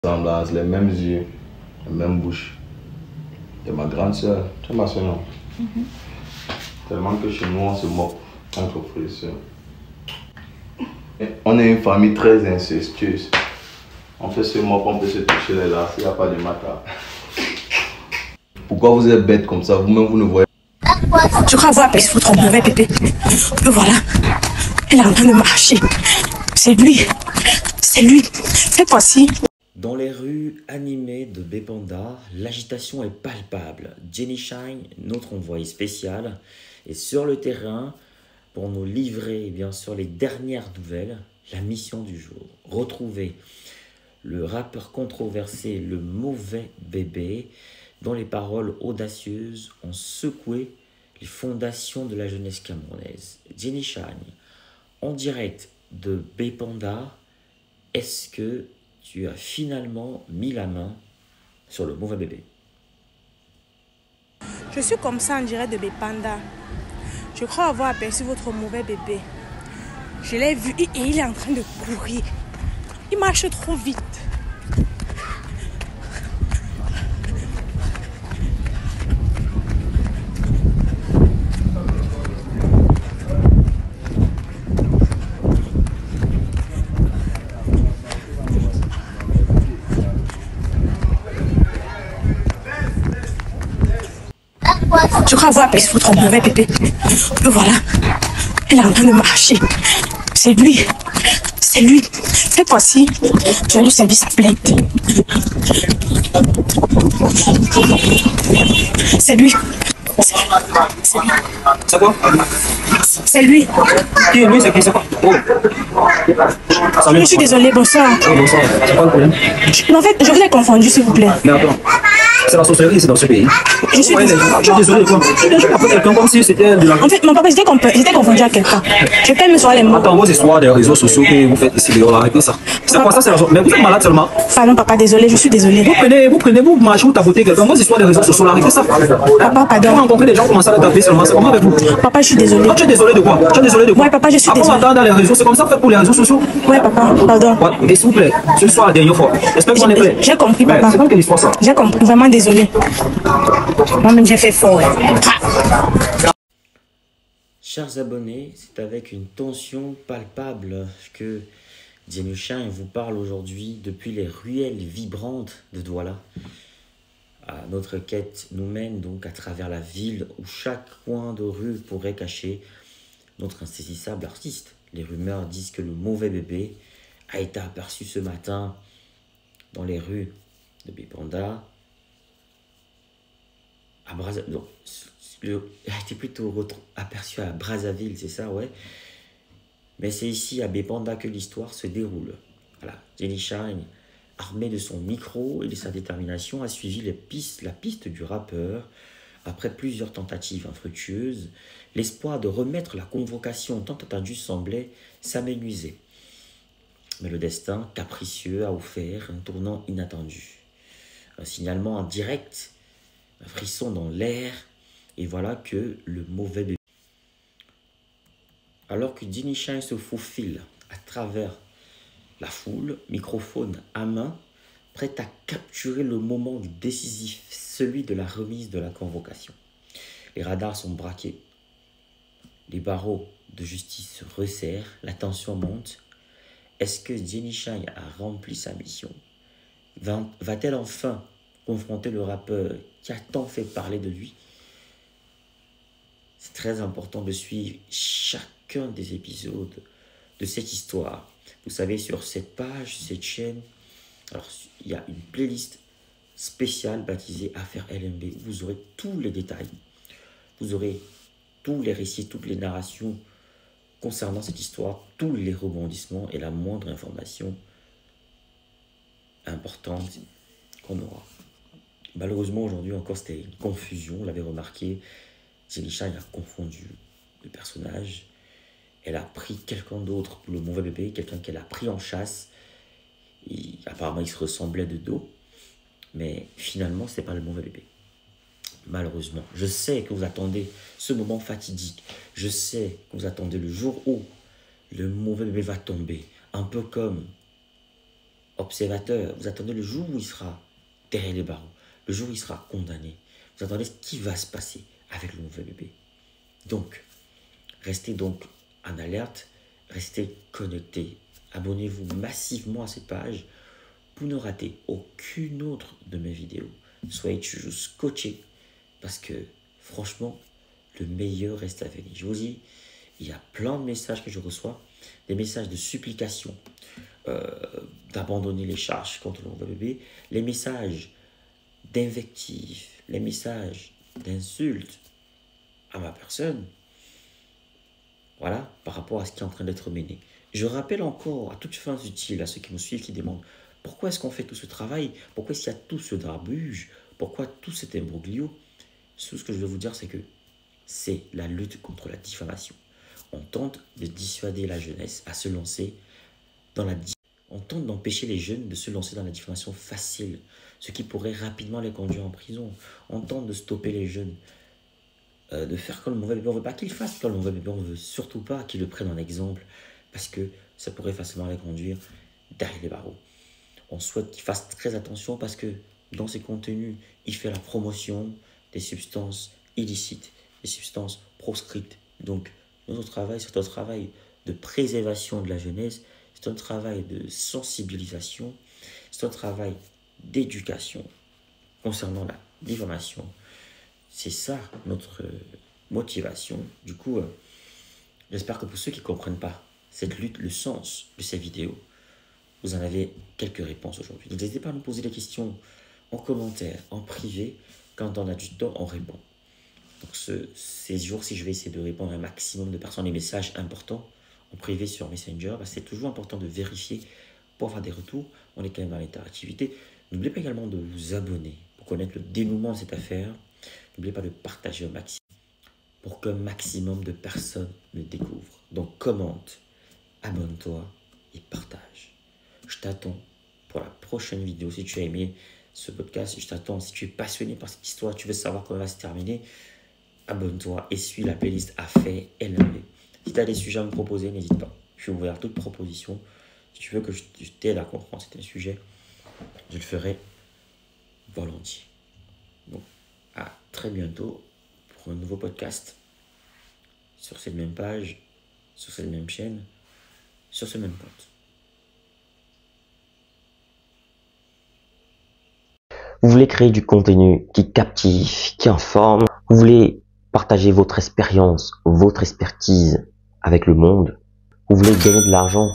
Ressemblances, les mêmes yeux, la même bouche. C'est ma grande soeur. C'est ma soeur, non? Tellement que chez nous, on se moque entre frères et sœurs. On est une famille très incestueuse. On fait se moque, on peut se toucher les lars, il n'y a pas de matin. Pourquoi vous êtes bête comme ça? Vous-même, vous ne voyez pas. Je crois avoir aperçu votre mauvais bébé. Voilà. Elle est en train de marcher. C'est lui. C'est lui. Cette fois-ci. Dans les rues animées de Bépanda, l'agitation est palpable. Jenny Shine, notre envoyé spécial, est sur le terrain pour nous livrer bien sûr les dernières nouvelles. La mission du jour, retrouver le rappeur controversé Le Mauvais Bébé, dont les paroles audacieuses ont secoué les fondations de la jeunesse camerounaise. Jenny Shine, en direct de Bépanda, est-ce que tu as finalement mis la main sur Le Mauvais Bébé? Je suis comme ça en direct de Bépanda. Je crois avoir aperçu votre mauvais bébé. Je l'ai vu et il est en train de courir. Il marche trop vite. Je crois avoir aperçu votre mauvais bébé. Voilà. Elle est en train de marcher. C'est lui. C'est lui. Cette fois-ci, je vais lui servir sa plainte. C'est lui. C'est quoi? C'est lui. Qui est lui? C'est qui? C'est quoi? Oh. Salut. Je suis désolée, bonsoir. Oh, bonsoir. C'est quoi le problème? Mais en fait, je vous ai confondu, s'il vous plaît. Mais attends. C'est la sorcellerie, c'est dans ce pays. Je suis désolé, quoi. Tu appelles quelqu'un comme si c'était de la... En fait, mon papa, j'étais confondu à quelqu'un. Je peux me soir les mots. Attends, vos histoires des réseaux sociaux que vous faites ici, arrêtez ça. C'est quoi ça? C'est la sorcellerie. Mais vous êtes malade seulement. Pardon, papa, désolé, je suis désolée. Vous marchez, vous tapotez quelqu'un. Vos histoires des réseaux sociaux, arrêtez ça. Papa, pardon. Vous rencontrez des gens, commencez à les taper seulement. C'est comment avec vous? Papa, je suis désolée. Tu es désolé de quoi? Tu es désolé de quoi? Ouais, papa, je suis désolé. désolée. Dans les réseaux, c'est comme ça fait pour les réseaux sociaux? Ouais, papa, pardon. Ouais. Et s'il vous plaît, ce soir la dernière fois. J'espère qu'on est prêt. J'ai compris, papa. C'est comme quelle histoire ça? J'ai compris, vraiment désolé. Moi-même, j'ai fait fort. Chers abonnés, c'est avec une tension palpable que Jenny Shine vous parle aujourd'hui depuis les ruelles vibrantes de Douala. Notre quête nous mène donc à travers la ville où chaque coin de rue pourrait cacher notre insaisissable artiste. Les rumeurs disent que Le Mauvais Bébé a été aperçu ce matin dans les rues de Bépanda, à Brazzaville. Non, il a été plutôt aperçu à Brazzaville, c'est ça, ouais. Mais c'est ici, à Bépanda, que l'histoire se déroule. Voilà, Jenny Shine, armé de son micro et de sa détermination, a suivi la piste du rappeur. Après plusieurs tentatives infructueuses, l'espoir de remettre la convocation tant attendue semblait s'amenuiser. Mais le destin, capricieux, a offert un tournant inattendu. Un signalement en direct, un frisson dans l'air, et voilà que Le Mauvais Bébé. Alors que Jenny Shine se faufile à travers la foule, microphone à main, prête à capturer le moment décisif, celui de la remise de la convocation. Les radars sont braqués. Les barreaux de justice se resserrent, la tension monte. Est-ce que Jenny Shine a rempli sa mission? Va-t-elle enfin confronter le rappeur qui a tant fait parler de lui? C'est très important de suivre chacun des épisodes de cette histoire. Vous savez, sur cette page, cette chaîne, alors il y a une playlist spéciale baptisée Affaire LMB. Vous aurez tous les détails. Vous aurez tous les récits, toutes les narrations concernant cette histoire, tous les rebondissements et la moindre information importante qu'on aura. Malheureusement, aujourd'hui encore, c'était une confusion. On l'avait remarqué. Jenny Shine a confondu le personnage. Elle a pris quelqu'un d'autre pour Le Mauvais Bébé, quelqu'un qu'elle a pris en chasse. Et apparemment, il se ressemblait de dos. Mais finalement, ce n'est pas Le Mauvais Bébé. Malheureusement, je sais que vous attendez ce moment fatidique. Je sais que vous attendez le jour où Le Mauvais Bébé va tomber. Un peu comme observateur, vous attendez le jour où il sera derrière les barreaux, le jour où il sera condamné. Vous attendez ce qui va se passer avec le mauvais bébé. Donc, restez donc en alerte, restez connectés. Abonnez-vous massivement à cette page pour ne rater aucune autre de mes vidéos. Soyez toujours scotchés parce que franchement, le meilleur reste à venir. Je vous dis, il y a plein de messages que je reçois, des messages de supplication, d'abandonner les charges contre le mauvais bébé, les messages d'invectives, les messages d'insultes à ma personne. Voilà, par rapport à ce qui est en train d'être mené. Je rappelle encore à toutes fins utiles à ceux qui me suivent, qui demandent pourquoi est-ce qu'on fait tout ce travail, pourquoi est-ce qu'il y a tout ce darbuge, pourquoi tout cet imbroglio. Tout ce que je veux vous dire, c'est que c'est la lutte contre la diffamation. On tente de dissuader la jeunesse à se lancer dans la diffamation. On tente d'empêcher les jeunes de se lancer dans la diffamation facile, ce qui pourrait rapidement les conduire en prison. On tente de stopper les jeunes, de faire comme le mauvais bébé. On ne veut pas qu'ils fassent comme le mauvais bébé, on ne veut surtout pas qu'ils le prennent en exemple, parce que ça pourrait facilement les conduire derrière les barreaux. On souhaite qu'ils fassent très attention parce que dans ces contenus, il fait la promotion des substances illicites, des substances proscrites. Donc, notre travail, c'est un travail de préservation de la jeunesse, c'est un travail de sensibilisation, c'est un travail d'éducation concernant la diffamation. C'est ça notre motivation. Du coup, j'espère que pour ceux qui ne comprennent pas cette lutte, le sens de ces vidéos, vous en avez quelques réponses aujourd'hui. N'hésitez pas à nous poser des questions en commentaire, en privé. Quand on a du temps, on répond. Donc ces jours-ci, je vais essayer de répondre à un maximum de personnes, les messages importants en privé sur Messenger. C'est toujours important de vérifier pour avoir des retours. On est quand même dans l'interactivité. N'oubliez pas également de vous abonner pour connaître le dénouement de cette affaire. N'oubliez pas de partager au maximum pour qu'un maximum de personnes le découvrent. Donc commente, abonne-toi et partage. Je t'attends pour la prochaine vidéo. Si tu as aimé ce podcast, je t'attends. Si tu es passionné par cette histoire, tu veux savoir comment elle va se terminer, abonne-toi et suis la playlist à faire LMB. Si tu as des sujets à me proposer, n'hésite pas. Je suis ouvert à toute proposition. Si tu veux que je t'aide à comprendre certains sujets, je le ferai volontiers. Donc, à très bientôt pour un nouveau podcast sur cette même page, sur cette même chaîne, sur ce même compte. Vous voulez créer du contenu qui captive, qui informe. Vous voulez partager votre expérience, votre expertise avec le monde. Vous voulez gagner de l'argent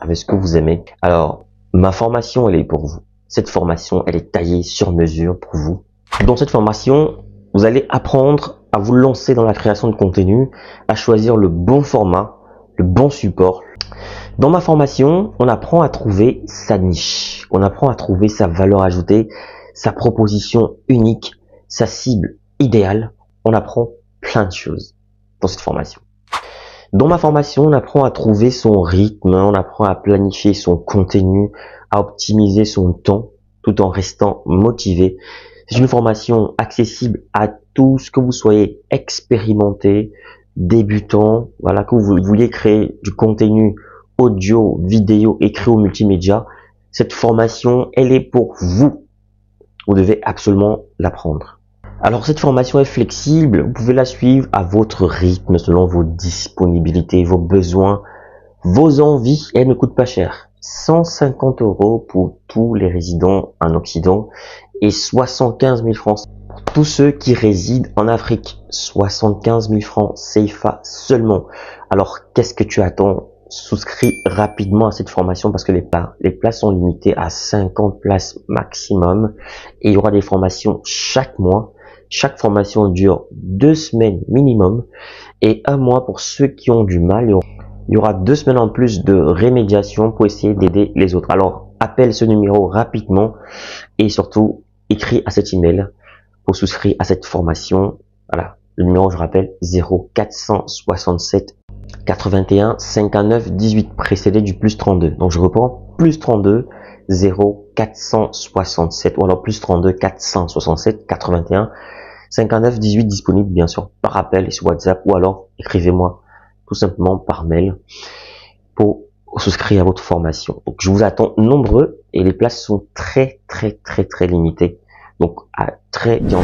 avec ce que vous aimez. Alors, ma formation, elle est pour vous. Cette formation, elle est taillée sur mesure pour vous. Dans cette formation, vous allez apprendre à vous lancer dans la création de contenu, à choisir le bon format, le bon support. Dans ma formation, on apprend à trouver sa niche. On apprend à trouver sa valeur ajoutée, sa proposition unique, sa cible idéale. On apprend plein de choses dans cette formation. Dans ma formation, on apprend à trouver son rythme, on apprend à planifier son contenu, à optimiser son temps tout en restant motivé. C'est une formation accessible à tous, que vous soyez expérimenté, débutant, voilà, que vous vouliez créer du contenu audio, vidéo, écrit ou multimédia. Cette formation, elle est pour vous. Vous devez absolument l'apprendre. Alors cette formation est flexible, vous pouvez la suivre à votre rythme, selon vos disponibilités, vos besoins, vos envies. Elle ne coûte pas cher. 150 € pour tous les résidents en Occident et 75 000 francs pour tous ceux qui résident en Afrique. 75 000 francs CFA seulement. Alors qu'est-ce que tu attends? Souscris rapidement à cette formation parce que les places sont limitées à 50 places maximum et il y aura des formations chaque mois. Chaque formation dure 2 semaines minimum et 1 mois pour ceux qui ont du mal. Il y aura 2 semaines en plus de rémédiation pour essayer d'aider les autres. Alors, appelle ce numéro rapidement et surtout, écris à cet email pour souscrire à cette formation. Voilà, le numéro, je rappelle, 0467 81 59 18, précédé du plus 32. Donc, je reprends, plus 32 0467 ou alors plus 32 467 81 59 18, disponible bien sûr par appel et sur WhatsApp ou alors écrivez-moi tout simplement par mail pour souscrire à votre formation. Donc je vous attends nombreux et les places sont très limitées. Donc, très bien